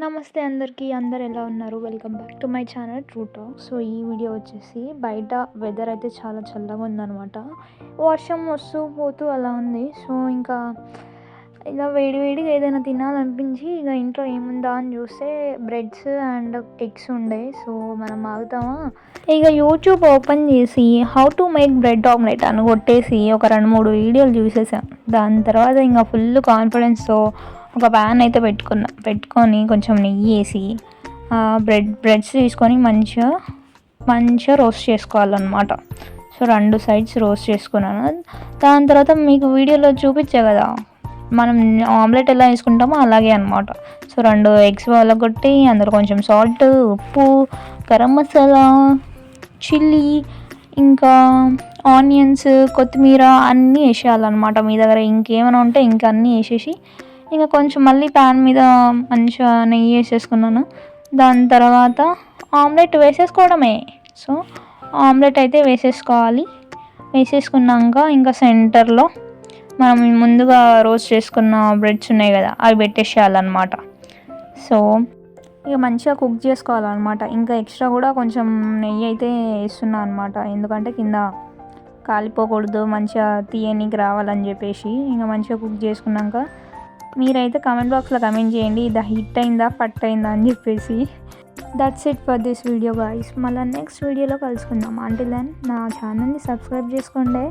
నమస్తే అందరికీ. అందరు ఎలా ఉన్నారు? Welcome back to my channel true talk. So ఈ వీడియో వచ్చేసి బయట వెదర్ అయితే చాలా చల్లగా ఉందనమాట. వర్షం వస్తూ పోతూ అలా ఉంది. సో ఇంకా వేడివేడిగా ఏదైనా తినాలనిపించి ఇక ఇంట్లో ఏముందా అని చూస్తే బ్రెడ్స్ అండ్ ఎగ్స్ ఉండే. సో మనం ఆగుతామా, ఇక యూట్యూబ్ ఓపెన్ చేసి how to make bread omelette అని కొట్టేసి ఒక 2-3 వీడియోలు చూసేసాం. దాని తర్వాత ఇంకా ఫుల్ కాన్ఫిడెన్స్తో ఒక ప్యాన్ అయితే పెట్టుకొని కొంచెం నెయ్యి వేసి బ్రెడ్స్ తీసుకొని మంచిగా రోస్ట్ చేసుకోవాలన్నమాట. సో 2 సైడ్స్ రోస్ట్ చేసుకున్నాను. దాని తర్వాత మీకు వీడియోలో చూపించే కదా మనం ఆమ్లెట్ ఎలా వేసుకుంటామో అలాగే అనమాట. సో 2 ఎగ్స్ కొట్టి అందులో కొంచెం సాల్ట్, ఉప్పు, గరం మసాలా, చిల్లీ, ఇంకా ఆనియన్స్, కొత్తిమీర అన్నీ వేసేయాలన్నమాట. మీ దగ్గర ఇంకేమైనా ఉంటే ఇంకా అన్నీ వేసేసి ఇంకా కొంచెం మళ్ళీ ప్యాన్ మీద మంచిగా నెయ్యి వేసేసుకున్నాను. దాని తర్వాత ఆమ్లెట్ వేసేసుకోవడమే. సో ఆమ్లెట్ అయితే వేసేసుకున్నాక ఇంకా సెంటర్లో మనం ముందుగా రోస్ట్ చేసుకున్న బ్రెడ్స్ ఉన్నాయి కదా అవి పెట్టేసేయాలన్నమాట. సో ఇక మంచిగా కుక్ చేసుకోవాలన్నమాట. ఇంకా ఎక్స్ట్రా కూడా కొంచెం నెయ్యి అయితే వేస్తున్నాను అనమాట, ఎందుకంటే కింద కాలిపోకూడదు, మంచిగా తీయనికి రావాలని చెప్పేసి. ఇంకా మంచిగా కుక్ చేసుకున్నాక మీరైతే కామెంట్ బాక్స్లో కామెంట్ చేయండి ఇది హిట్ అయిందా ఫట్ అయిందా అని చెప్పేసి. That's it for this video guys. మళ్ళీ నెక్స్ట్ వీడియోలో కలుసుకుందాం. అంటిల్ దెన్ నా ఛానల్ని సబ్స్క్రైబ్ చేసుకోండి.